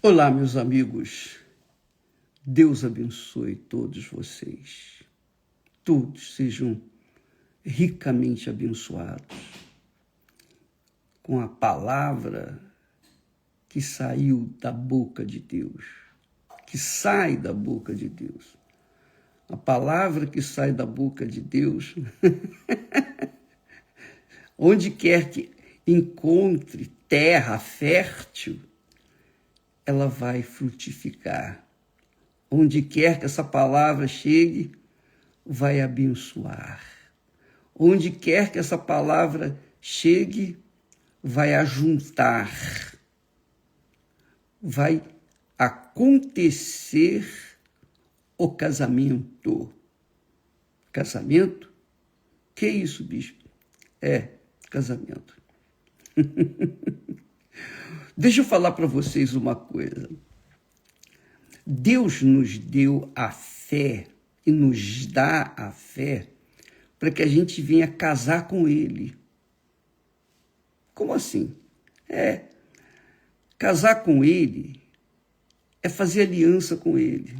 Olá, meus amigos. Deus abençoe todos vocês. Todos sejam ricamente abençoados com a palavra que saiu da boca de Deus, que sai da boca de Deus. A palavra que sai da boca de Deus, onde quer que encontre terra fértil, ela vai frutificar. Onde quer que essa palavra chegue, vai abençoar. Onde quer que essa palavra chegue, vai ajuntar. Vai acontecer o casamento. Casamento? Que é isso, bispo? É, casamento. Deixa eu falar para vocês uma coisa. Deus nos deu a fé e nos dá a fé para que a gente venha casar com Ele. Como assim? Casar com Ele é fazer aliança com Ele.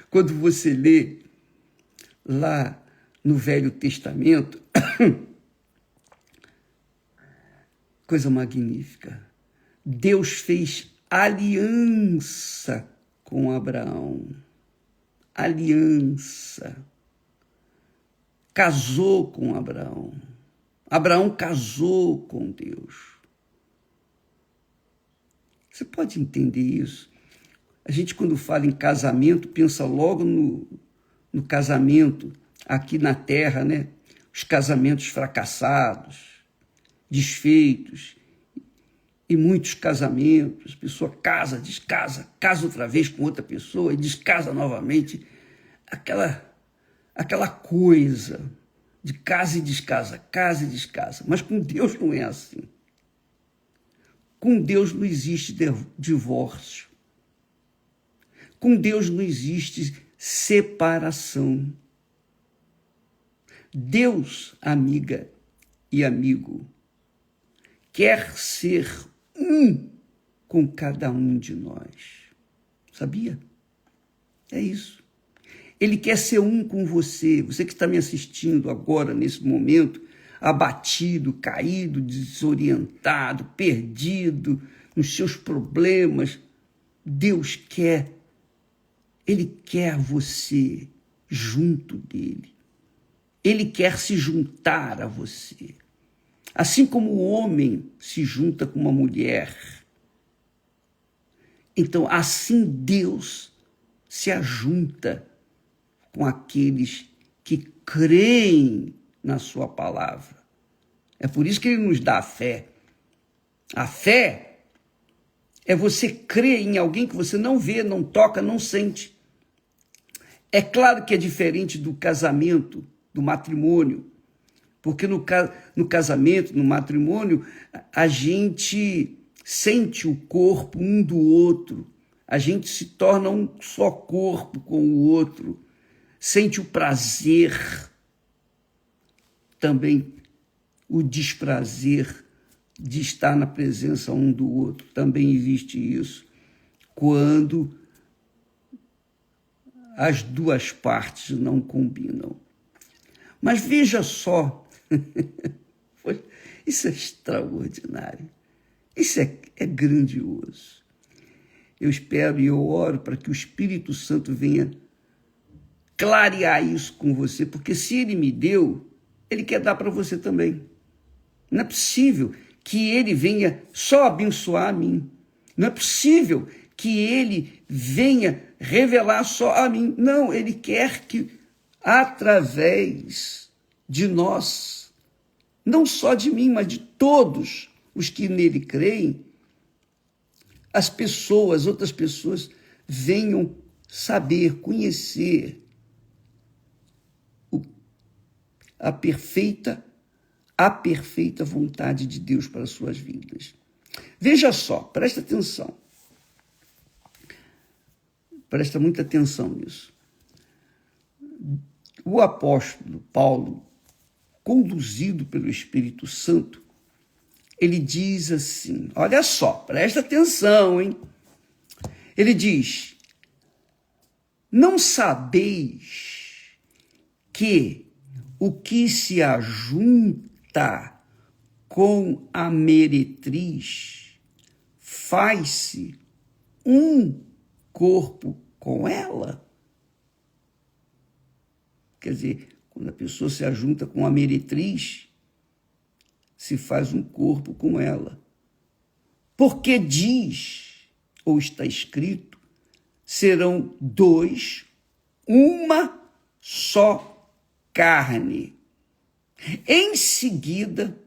Quando você lê lá no Velho Testamento, coisa magnífica. Deus fez aliança com Abraão. Aliança. Casou com Abraão. Abraão casou com Deus. Você pode entender isso? A gente, quando fala em casamento, pensa logo no casamento aqui na Terra, né? Os casamentos fracassados, desfeitos, e muitos casamentos, a pessoa casa, descasa, casa outra vez com outra pessoa e descasa novamente. Aquela coisa de casa e descasa, casa e descasa. Mas com Deus não é assim. Com Deus não existe divórcio. Com Deus não existe separação. Deus, amiga e amigo, quer ser um com cada um de nós. Sabia? É isso. Ele quer ser um com você. Você que está me assistindo agora, nesse momento, abatido, caído, desorientado, perdido nos seus problemas. Deus quer. Ele quer você junto dele. Ele quer se juntar a você. Assim como o homem se junta com uma mulher. Então, assim Deus se ajunta com aqueles que creem na sua palavra. É por isso que ele nos dá a fé. A fé é você crer em alguém que você não vê, não toca, não sente. É claro que é diferente do casamento, do matrimônio. Porque no casamento, no matrimônio, a gente sente o corpo um do outro. A gente se torna um só corpo com o outro. Sente o prazer, também o desprazer de estar na presença um do outro. Também existe isso. Quando as duas partes não combinam. Mas veja só, isso é extraordinário, isso é grandioso. Eu espero e eu oro para que o Espírito Santo venha clarear isso com você, porque se ele me deu, ele quer dar para você também. Não é possível que ele venha só abençoar a mim. Não é possível que ele venha revelar só a mim. Não, ele quer que através de nós, não só de mim, mas de todos os que nele creem, as pessoas, outras pessoas, venham saber, conhecer a perfeita vontade de Deus para as suas vidas. Veja só, presta atenção. Presta muita atenção nisso. O apóstolo Paulo, conduzido pelo Espírito Santo, ele diz assim, olha só, presta atenção, hein? Ele diz, não sabeis que o que se ajunta com a meretriz faz-se um corpo com ela? Quer dizer, quando a pessoa se ajunta com a meretriz, se faz um corpo com ela. Porque diz, ou está escrito, serão dois, uma só carne. Em seguida,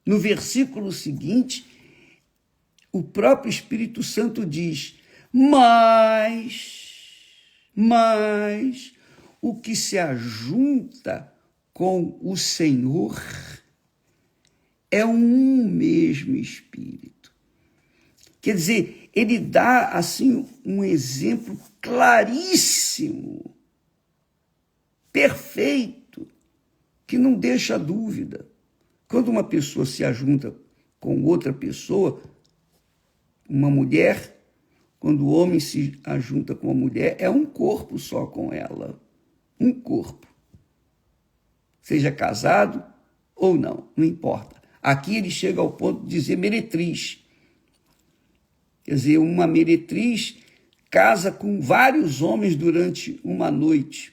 no versículo seguinte, o próprio Espírito Santo diz, mas o que se ajunta com o Senhor é um mesmo Espírito. Quer dizer, ele dá assim um exemplo claríssimo, perfeito, que não deixa dúvida. Quando uma pessoa se ajunta com outra pessoa, uma mulher, quando o homem se ajunta com a mulher, é um corpo só com ela. Um corpo. Seja casado ou não, não importa. Aqui ele chega ao ponto de dizer meretriz. Quer dizer, uma meretriz casa com vários homens durante uma noite.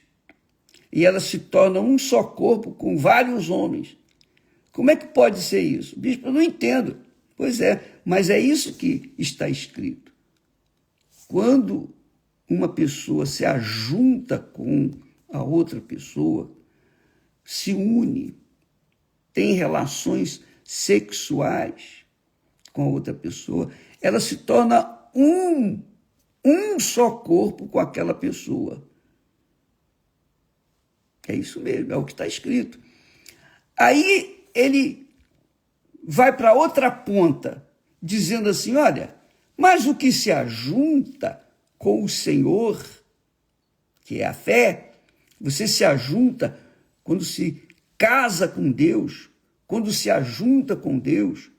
E ela se torna um só corpo com vários homens. Como é que pode ser isso? Bispo, eu não entendo. Pois é, mas é isso que está escrito. Quando uma pessoa se ajunta com a outra pessoa, se une, tem relações sexuais com a outra pessoa, ela se torna um só corpo com aquela pessoa. É isso mesmo, é o que está escrito. Aí ele vai para outra ponta, dizendo assim, olha, mas o que se ajunta com o Senhor, que é a fé, você se ajunta quando se casa com Deus, quando se ajunta com Deus,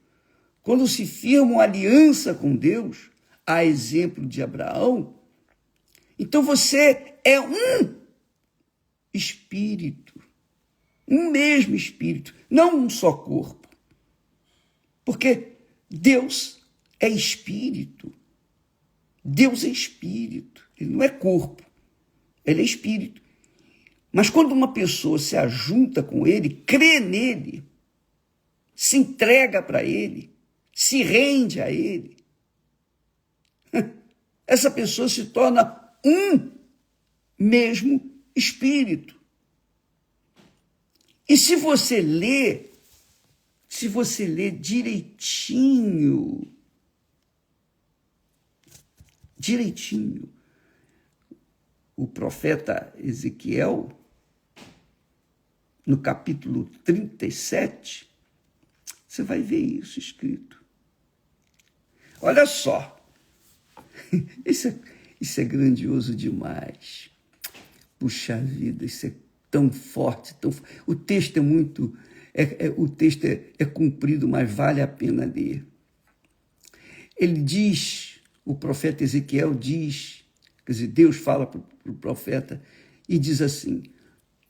quando se firma uma aliança com Deus, a exemplo de Abraão, então você é um espírito, um mesmo espírito, não um só corpo. Porque Deus é espírito. Deus é espírito, ele não é corpo, ele é espírito. Mas quando uma pessoa se ajunta com ele, crê nele, se entrega para ele, se rende a ele, essa pessoa se torna um mesmo espírito. E se você ler direitinho, o profeta Ezequiel, no capítulo 37, você vai ver isso escrito. Olha só, isso é grandioso demais. Puxa vida, isso é tão forte, tão... O texto é muito... o texto é comprido, mas vale a pena ler. Ele diz, o profeta Ezequiel diz, quer dizer, Deus fala para o profeta e diz assim,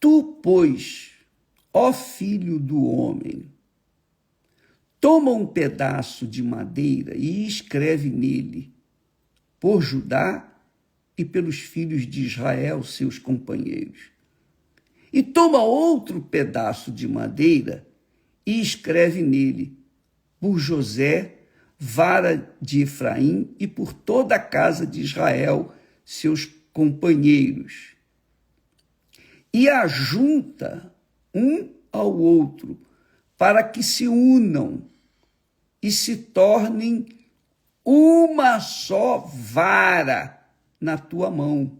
tu, pois, ó filho do homem, toma um pedaço de madeira e escreve nele, por Judá e pelos filhos de Israel, seus companheiros. E toma outro pedaço de madeira e escreve nele, por José, vara de Efraim, e por toda a casa de Israel, seus companheiros. E ajunta um ao outro, para que se unam e se tornem uma só vara na tua mão.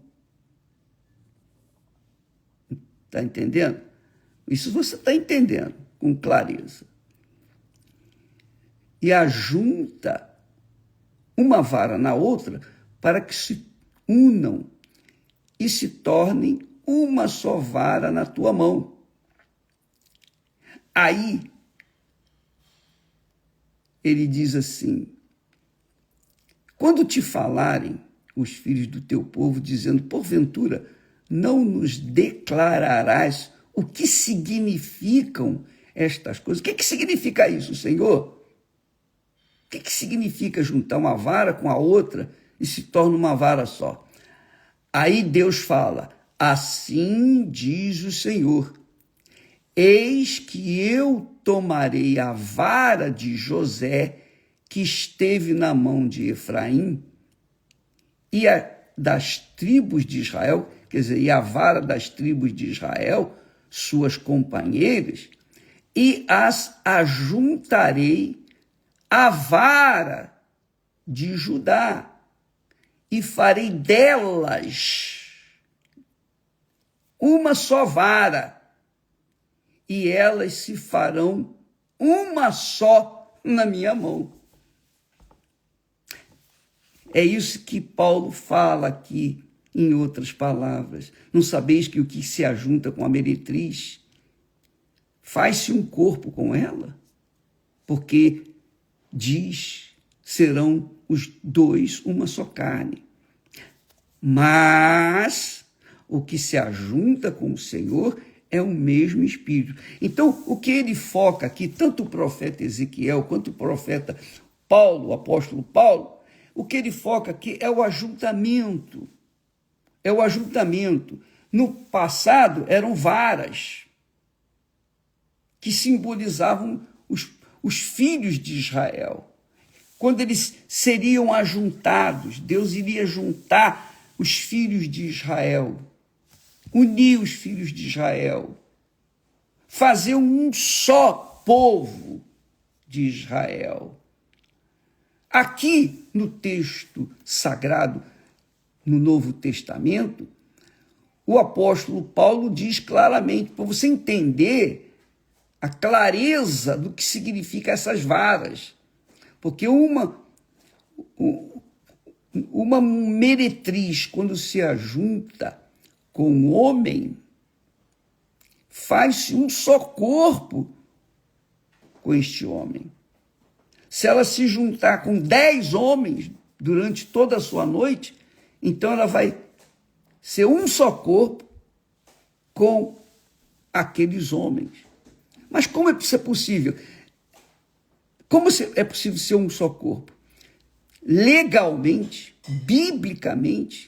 Está entendendo? Isso você está entendendo com clareza. E ajunta uma vara na outra para que se unam e se tornem uma só vara na tua mão. Aí, ele diz assim: quando te falarem os filhos do teu povo, dizendo, porventura, não nos declararás o que significam estas coisas? O que significa isso, Senhor? O que significa juntar uma vara com a outra e se torna uma vara só? Aí Deus fala, assim diz o Senhor, eis que eu tomarei a vara de José, que esteve na mão de Efraim, e a das tribos de Israel, quer dizer, e a vara das tribos de Israel, suas companheiras, e as ajuntarei à vara de Judá, e farei delas uma só vara, e elas se farão uma só na minha mão. É isso que Paulo fala aqui, em outras palavras. Não sabeis que o que se ajunta com a meretriz faz-se um corpo com ela? Porque diz, serão os dois uma só carne. Mas o que se ajunta com o Senhor é o mesmo Espírito. Então, o que ele foca aqui, tanto o profeta Ezequiel quanto o profeta Paulo, o apóstolo Paulo, o que ele foca aqui é o ajuntamento. É o ajuntamento. No passado, eram varas que simbolizavam os filhos de Israel. Quando eles seriam ajuntados, Deus iria juntar os filhos de Israel, unir os filhos de Israel, fazer um só povo de Israel. Aqui no texto sagrado, no Novo Testamento, o apóstolo Paulo diz claramente, para você entender a clareza do que significa essas varas, porque uma meretriz, quando se ajunta com um homem, faz-se um só corpo com este homem. Se ela se juntar com 10 homens durante toda a sua noite, então ela vai ser um só corpo com aqueles homens. Mas como é isso possível? Como é possível ser um só corpo? Legalmente, biblicamente,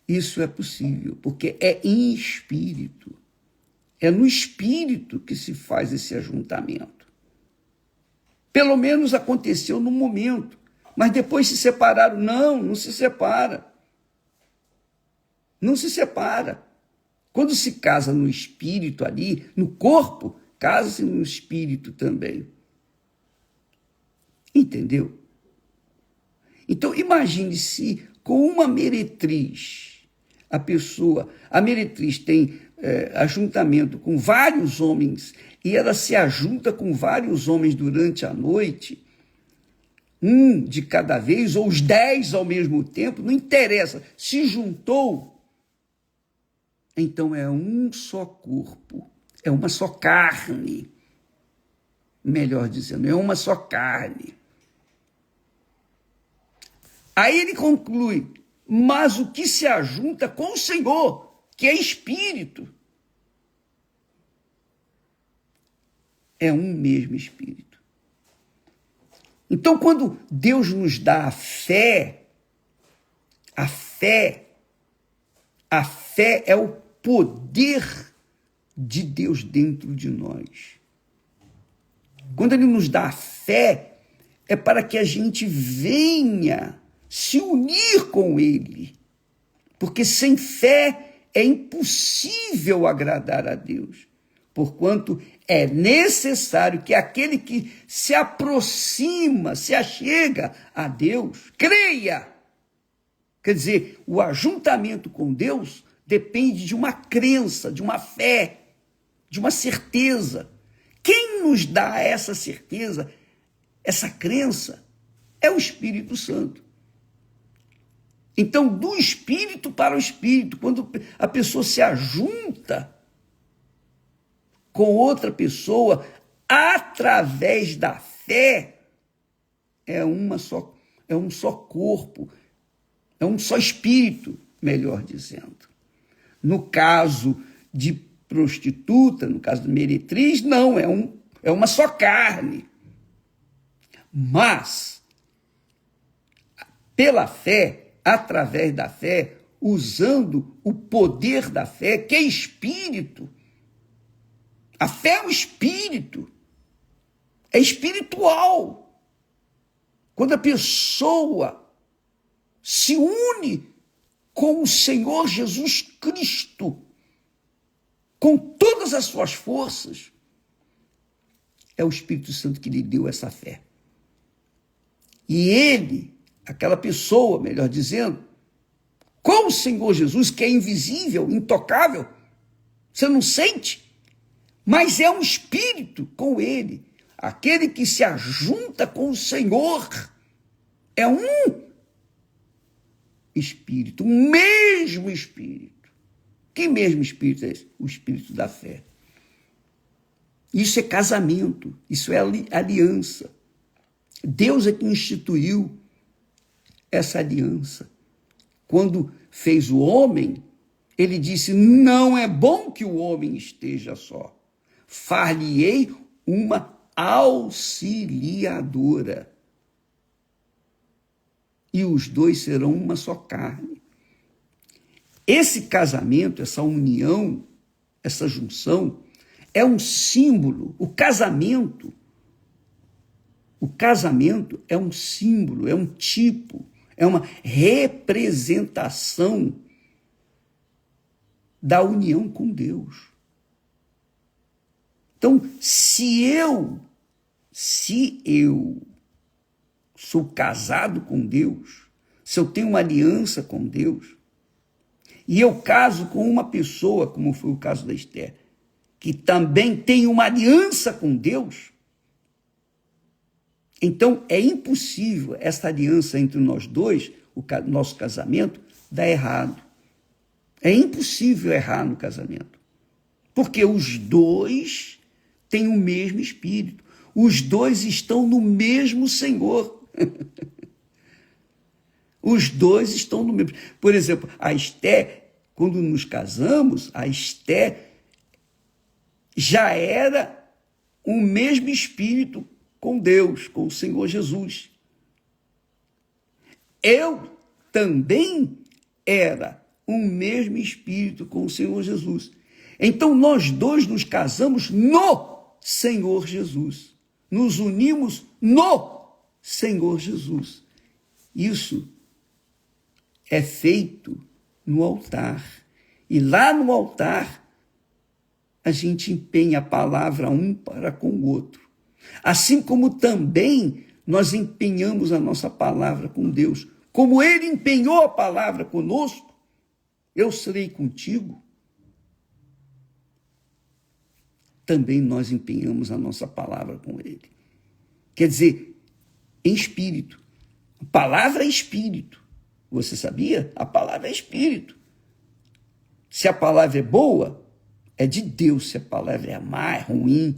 isso é possível, porque é em espírito. É no espírito que se faz esse ajuntamento. Pelo menos aconteceu no momento, mas depois se separaram. Não se separa. Não se separa. Quando se casa no espírito ali, no corpo, casa-se no espírito também. Entendeu? Então, imagine se com uma meretriz, a meretriz tem ajuntamento com vários homens, e ela se ajunta com vários homens durante a noite, um de cada vez, ou os 10 ao mesmo tempo, não interessa, se juntou, então é um só corpo, é uma só carne, melhor dizendo, é uma só carne. Aí ele conclui, mas o que se ajunta com o Senhor, que é espírito, é um mesmo espírito. Então, quando Deus nos dá a fé é o poder de Deus dentro de nós. Quando ele nos dá a fé, é para que a gente venha se unir com ele. Porque sem fé é impossível agradar a Deus. Porquanto é necessário que aquele que se aproxima, se achega a Deus, creia. Quer dizer, o ajuntamento com Deus depende de uma crença, de uma fé, de uma certeza. Quem nos dá essa certeza, essa crença, é o Espírito Santo. Então, do Espírito para o Espírito, quando a pessoa se ajunta com outra pessoa, através da fé é um só corpo, é um só espírito, melhor dizendo. No caso de prostituta, no caso de meretriz, não, é uma só carne. Mas, pela fé, através da fé, usando o poder da fé, que é espírito. A fé é um espírito, é espiritual. Quando a pessoa se une com o Senhor Jesus Cristo, com todas as suas forças, é o Espírito Santo que lhe deu essa fé. E ele, aquela pessoa, melhor dizendo, com o Senhor Jesus, que é invisível, intocável, você não sente, mas é um espírito com ele. Aquele que se ajunta com o Senhor é um espírito, o mesmo espírito. Que mesmo espírito é esse? O espírito da fé. Isso é casamento, isso é aliança. Deus é que instituiu essa aliança. Quando fez o homem, ele disse, não é bom que o homem esteja só. Far-lhe-ei uma auxiliadora. E os dois serão uma só carne. Esse casamento, essa união, essa junção, é um símbolo. O casamento é um símbolo, é um tipo, é uma representação da união com Deus. Então, se eu sou casado com Deus, se eu tenho uma aliança com Deus, e eu caso com uma pessoa, como foi o caso da Esther, que também tem uma aliança com Deus, então é impossível essa aliança entre nós dois, o nosso casamento, dar errado. É impossível errar no casamento. Porque os dois têm o mesmo espírito. Os dois estão no mesmo Senhor. Os dois estão no mesmo. Por exemplo, a Esther, quando nos casamos, a Esther já era o mesmo espírito com Deus, com o Senhor Jesus. Eu também era o mesmo espírito com o Senhor Jesus. Então, nós dois nos casamos no Senhor Jesus. Nos unimos no Senhor Jesus. Isso é feito no altar. E lá no altar, a gente empenha a palavra um para com o outro. Assim como também nós empenhamos a nossa palavra com Deus. Como Ele empenhou a palavra conosco, eu serei contigo. Também nós empenhamos a nossa palavra com Ele. Quer dizer, em espírito. A palavra é espírito. Você sabia? A palavra é espírito. Se a palavra é boa, é de Deus. Se a palavra é má, é ruim,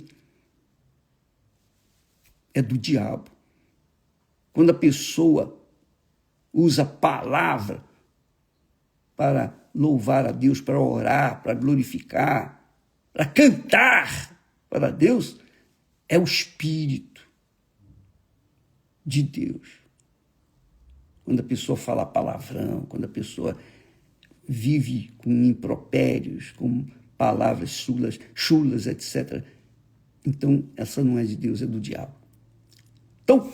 é do diabo. Quando a pessoa usa a palavra para louvar a Deus, para orar, para glorificar, para cantar para Deus, é o Espírito de Deus. Quando a pessoa fala palavrão, quando a pessoa vive com impropérios, com palavras chulas, etc., então essa não é de Deus, é do diabo. Então,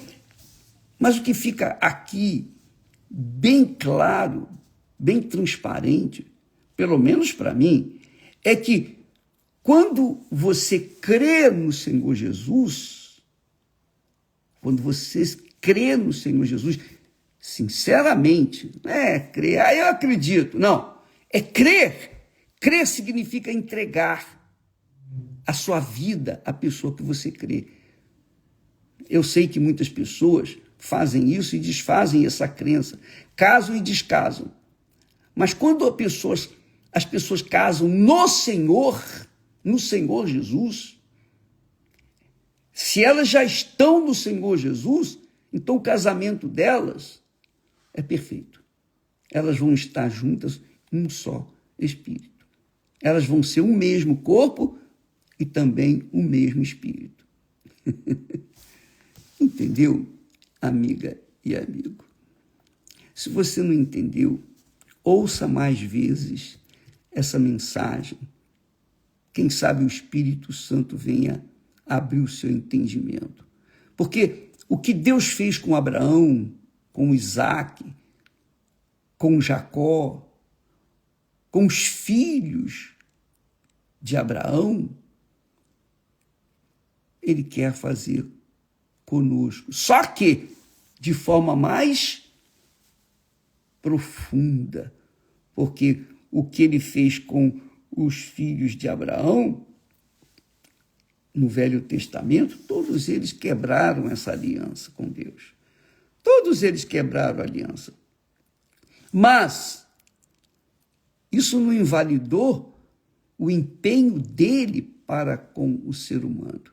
mas o que fica aqui bem claro, bem transparente, pelo menos para mim, é que quando você crê no Senhor Jesus, quando você crê no Senhor Jesus, sinceramente, não é crer, eu acredito, não, é crer. Crer significa entregar a sua vida à pessoa que você crê. Eu sei que muitas pessoas fazem isso e desfazem essa crença, casam e descasam. Mas quando as pessoas casam no Senhor Jesus, se Se elas já estão no Senhor Jesus, então o casamento delas é perfeito. Elas vão estar juntas em um só espírito. Elas vão ser o mesmo corpo e também o mesmo espírito. Entendeu, amiga e amigo? Se você não entendeu, ouça mais vezes essa mensagem. Quem sabe o Espírito Santo venha abrir o seu entendimento. Porque o que Deus fez com Abraão, com Isaac, com Jacó, com os filhos de Abraão, Ele quer fazer conosco. Só que de forma mais profunda, porque o que Ele fez com os filhos de Abraão, no Velho Testamento, todos eles quebraram essa aliança com Deus. Todos eles quebraram a aliança. Mas isso não invalidou o empenho dele para com o ser humano.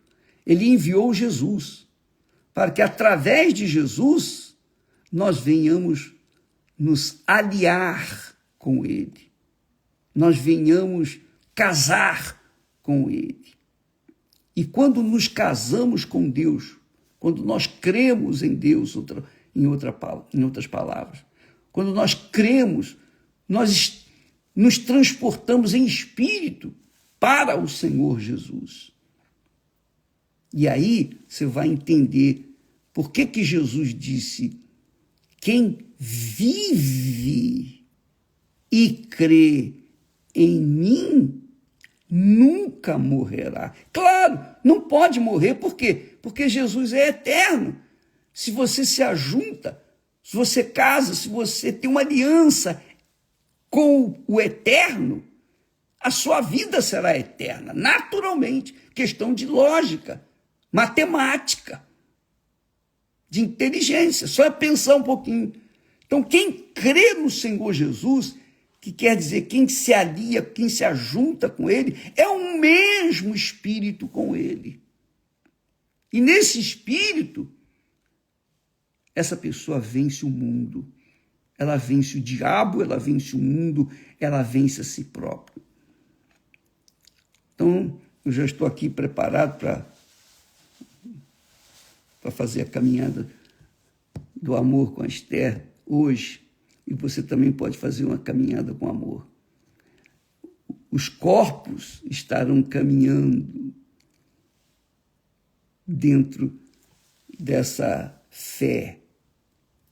Ele enviou Jesus, para que através de Jesus nós venhamos nos aliar com ele. Nós venhamos casar com ele. E quando nos casamos com Deus, quando nós cremos em Deus, em outras palavras, quando nós cremos, nós nos transportamos em espírito para o Senhor Jesus. E aí você vai entender por que Jesus disse: quem vive e crê em mim nunca morrerá. Claro, não pode morrer, por quê? Porque Jesus é eterno. Se você se ajunta, se você casa, se você tem uma aliança com o eterno, a sua vida será eterna, naturalmente. Questão de lógica, matemática, de inteligência, só é pensar um pouquinho. Então, quem crê no Senhor Jesus, que quer dizer quem se alia, quem se ajunta com ele, é o mesmo espírito com ele. E nesse espírito, essa pessoa vence o mundo. Ela vence o diabo, ela vence o mundo, ela vence a si própria. Então, eu já estou aqui preparado para fazer a caminhada do amor com a Esther hoje. E você também pode fazer uma caminhada com amor. Os corpos estarão caminhando dentro dessa fé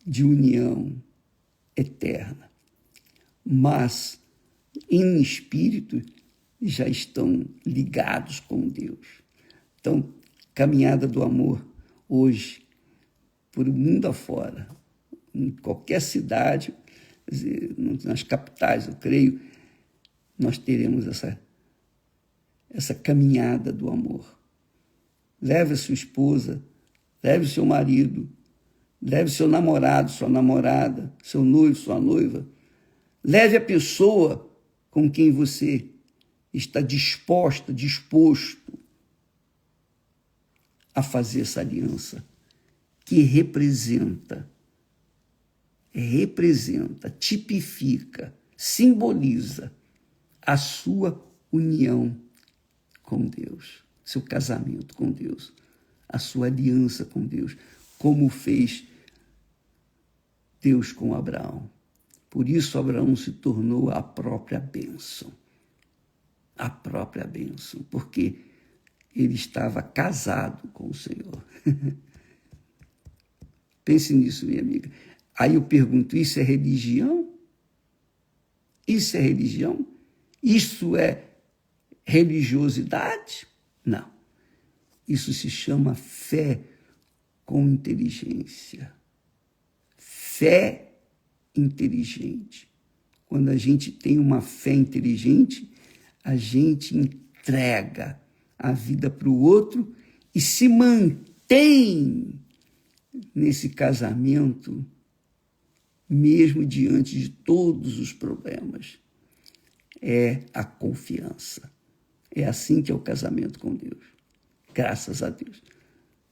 de união eterna. Mas, em espírito, já estão ligados com Deus. Então, caminhada do amor hoje, por o mundo afora, em qualquer cidade, nas capitais, eu creio, nós teremos essa caminhada do amor. Leve a sua esposa, leve o seu marido, leve seu namorado, sua namorada, seu noivo, sua noiva. Leve a pessoa com quem você está disposto a fazer essa aliança, que representa, tipifica, simboliza a sua união com Deus, seu casamento com Deus, a sua aliança com Deus, como fez Deus com Abraão. Por isso Abraão se tornou a própria bênção. A própria bênção, porque ele estava casado com o Senhor. Pense nisso, minha amiga. Aí eu pergunto, isso é religião? Isso é religião? Isso é religiosidade? Não. Isso se chama fé com inteligência. Fé inteligente. Quando a gente tem uma fé inteligente, a gente entrega a vida para o outro e se mantém nesse casamento, mesmo diante de todos os problemas. É a confiança. É assim que é o casamento com Deus. Graças a Deus.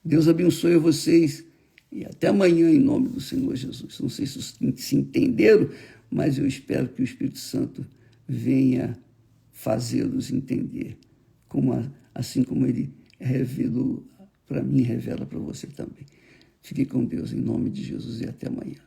Deus abençoe vocês e até amanhã em nome do Senhor Jesus. Não sei se entenderam, mas eu espero que o Espírito Santo venha fazê-los entender, assim como ele revelou para mim, revela para você também. Fique com Deus em nome de Jesus e até amanhã.